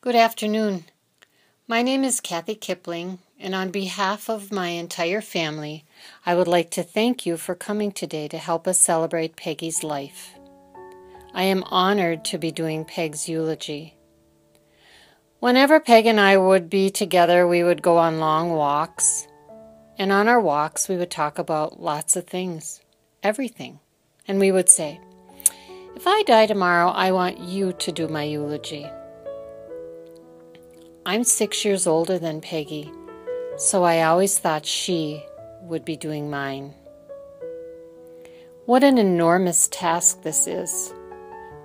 Good afternoon. My name is Peggy Kipling, and on behalf of my entire family, I would like to thank you for coming today to help us celebrate Peggy's life. I am honored to be doing Peg's eulogy. Whenever Peg and I would be together, we would go on long walks, and on our walks we would talk about lots of things, everything. And we would say, "If I die tomorrow, I want you to do my eulogy." I'm 6 years older than Peggy, so I always thought she would be doing mine. What an enormous task this is.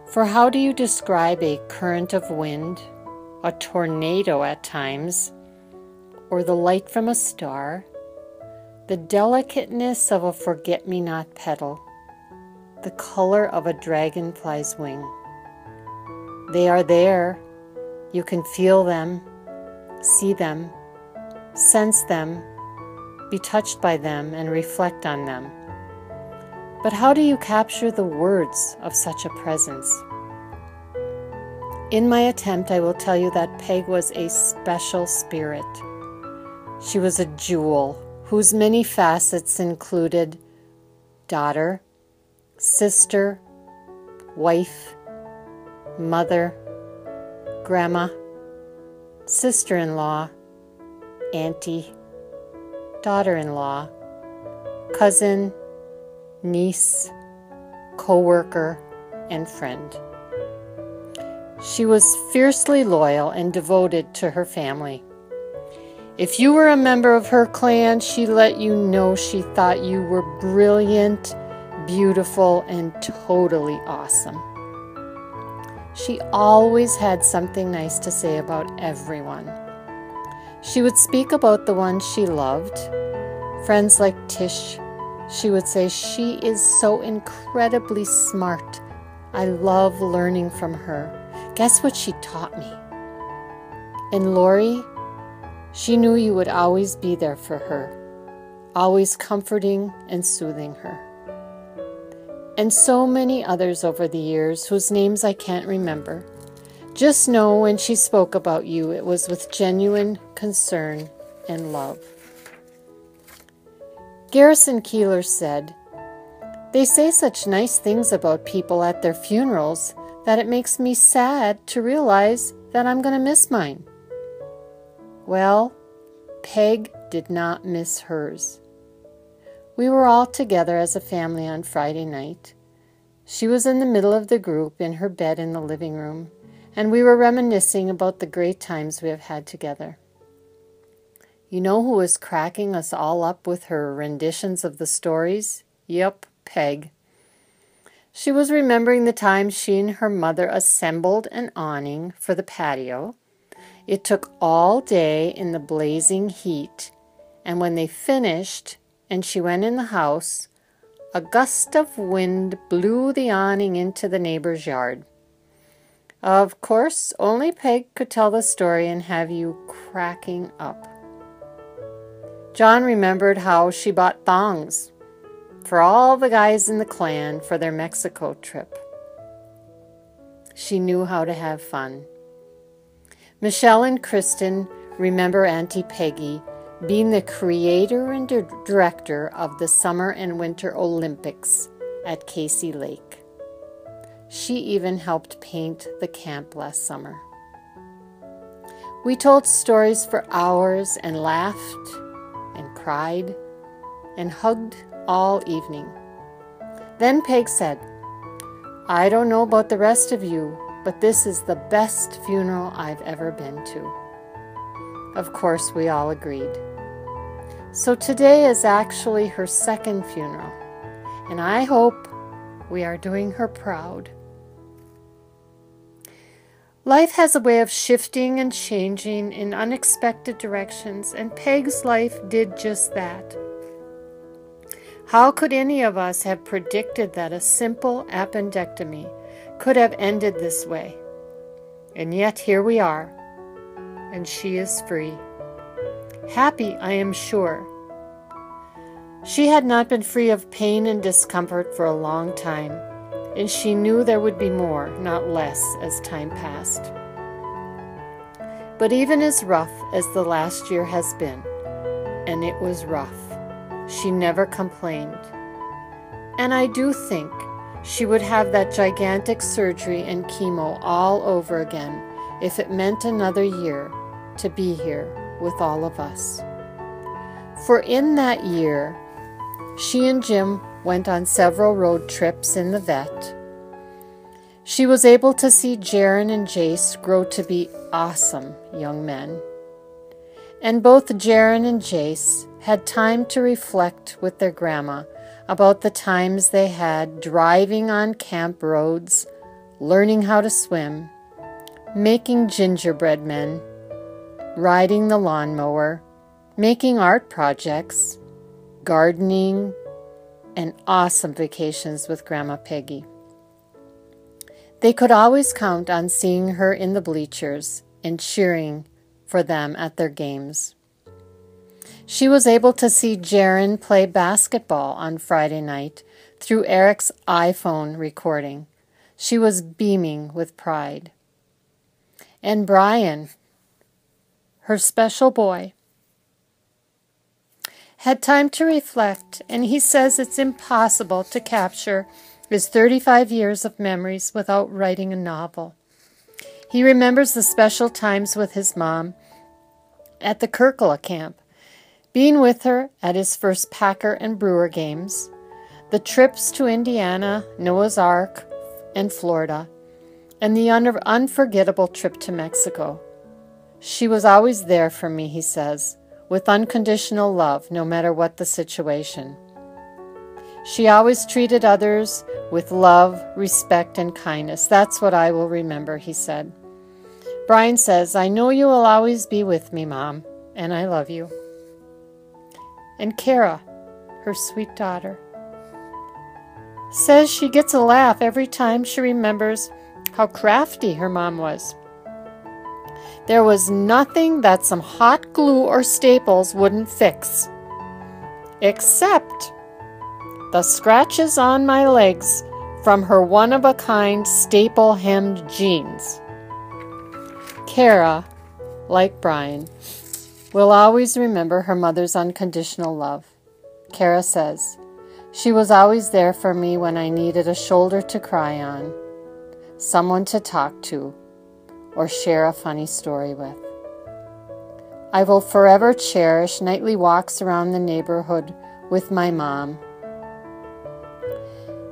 For how do you describe a current of wind, a tornado at times, or the light from a star, the delicateness of a forget-me-not petal, the color of a dragonfly's wing? They are there. You can feel them, see them, sense them, be touched by them, and reflect on them. But how do you capture the words of such a presence? In my attempt, I will tell you that Peg was a special spirit. She was a jewel whose many facets included daughter, sister, wife, mother, grandma, sister-in-law, auntie, daughter-in-law, cousin, niece, co-worker, and friend. She was fiercely loyal and devoted to her family. If you were a member of her clan, she let you know she thought you were brilliant, beautiful, and totally awesome. She always had something nice to say about everyone. She would speak about the ones she loved. Friends like Tish, she would say, "She is so incredibly smart. I love learning from her. Guess what she taught me?" And Lori, she knew you would always be there for her, always comforting and soothing her. And so many others over the years whose names I can't remember. Just know when she spoke about you, it was with genuine concern and love. Garrison Keillor said, "They say such nice things about people at their funerals that it makes me sad to realize that I'm going to miss mine." Well, Peg did not miss hers. We were all together as a family on Friday night. She was in the middle of the group in her bed in the living room, and we were reminiscing about the great times we have had together. You know who was cracking us all up with her renditions of the stories? Yep, Peg. She was remembering the time she and her mother assembled an awning for the patio. It took all day in the blazing heat, and when they finished and she went in the house, a gust of wind blew the awning into the neighbor's yard. Of course, only Peg could tell the story and have you cracking up. John remembered how she bought thongs for all the guys in the clan for their Mexico trip. She knew how to have fun. Michelle and Kristen remember Auntie Peggy being the creator and director of the Summer and Winter Olympics at Casey Lake. She even helped paint the camp last summer. We told stories for hours and laughed and cried and hugged all evening. Then Peg said, "I don't know about the rest of you, but this is the best funeral I've ever been to." Of course, we all agreed. So today is actually her second funeral, and I hope we are doing her proud. Life has a way of shifting and changing in unexpected directions, and Peg's life did just that. How could any of us have predicted that a simple appendectomy could have ended this way? And yet here we are, and she is free. Happy, I am sure. She had not been free of pain and discomfort for a long time, and she knew there would be more, not less, as time passed. But even as rough as the last year has been, and it was rough, she never complained. And I do think she would have that gigantic surgery and chemo all over again if it meant another year to be here with all of us. For in that year, she and Jim went on several road trips in the vet. She was able to see Jaron and Jace grow to be awesome young men. And both Jaron and Jace had time to reflect with their grandma about the times they had driving on camp roads, learning how to swim, making gingerbread men, riding the lawnmower, making art projects, gardening, and awesome vacations with Grandma Peggy. They could always count on seeing her in the bleachers and cheering for them at their games. She was able to see Jaron play basketball on Friday night through Eric's iPhone recording. She was beaming with pride. And Brian, her special boy, had time to reflect, and he says it's impossible to capture his 35 years of memories without writing a novel. He remembers the special times with his mom at the Kirkla camp, being with her at his first Packer and Brewer games, the trips to Indiana, Noah's Ark, and Florida, and the unforgettable trip to Mexico. She was always there for me, he says, with unconditional love, no matter what the situation. She always treated others with love, respect, and kindness. That's what I will remember, he said. Brian says, I know you will always be with me, Mom, and I love you. And Kara, her sweet daughter, says she gets a laugh every time she remembers how crafty her mom was. There was nothing that some hot glue or staples wouldn't fix, except the scratches on my legs from her one-of-a-kind staple-hemmed jeans. Kara, like Brian, will always remember her mother's unconditional love. Kara says, she was always there for me when I needed a shoulder to cry on, someone to talk to, or share a funny story with. I will forever cherish nightly walks around the neighborhood with my mom.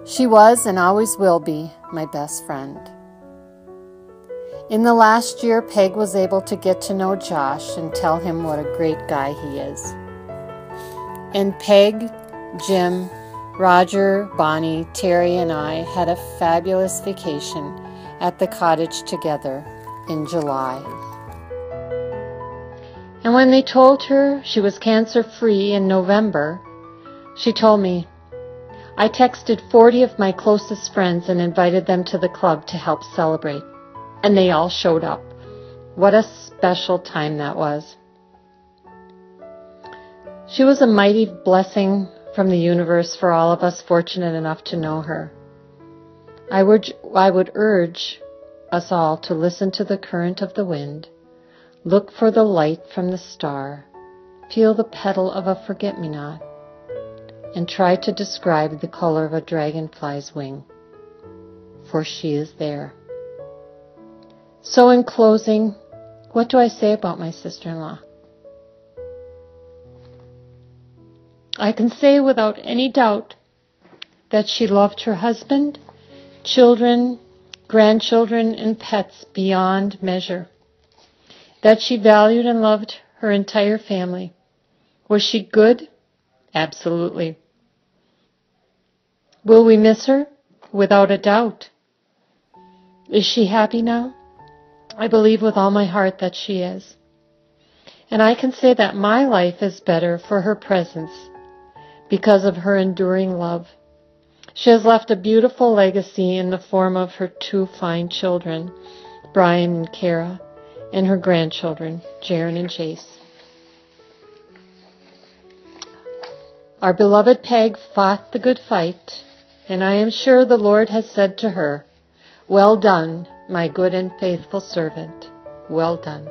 She was and always will be my best friend. In the last year, Peg was able to get to know Josh and tell him what a great guy he is. And Peg, Jim, Roger, Bonnie, Terry, and I had a fabulous vacation at the cottage together in July. And when they told her she was cancer-free in November, she told me, I texted 40 of my closest friends and invited them to the club to help celebrate. And they all showed up. What a special time that was. She was a mighty blessing from the universe for all of us fortunate enough to know her. I would urge us all to listen to the current of the wind, look for the light from the star, feel the petal of a forget-me-not, and try to describe the color of a dragonfly's wing, for she is there. So in closing, what do I say about my sister-in-law? I can say without any doubt that she loved her husband, children, grandchildren, and pets beyond measure. That she valued and loved her entire family. Was she good? Absolutely. Will we miss her? Without a doubt. Is she happy now? I believe with all my heart that she is. And I can say that my life is better for her presence because of her enduring love. She has left a beautiful legacy in the form of her two fine children, Brian and Kara, and her grandchildren, Jaron and Jace. Our beloved Peg fought the good fight, and I am sure the Lord has said to her, well done, my good and faithful servant. Well done.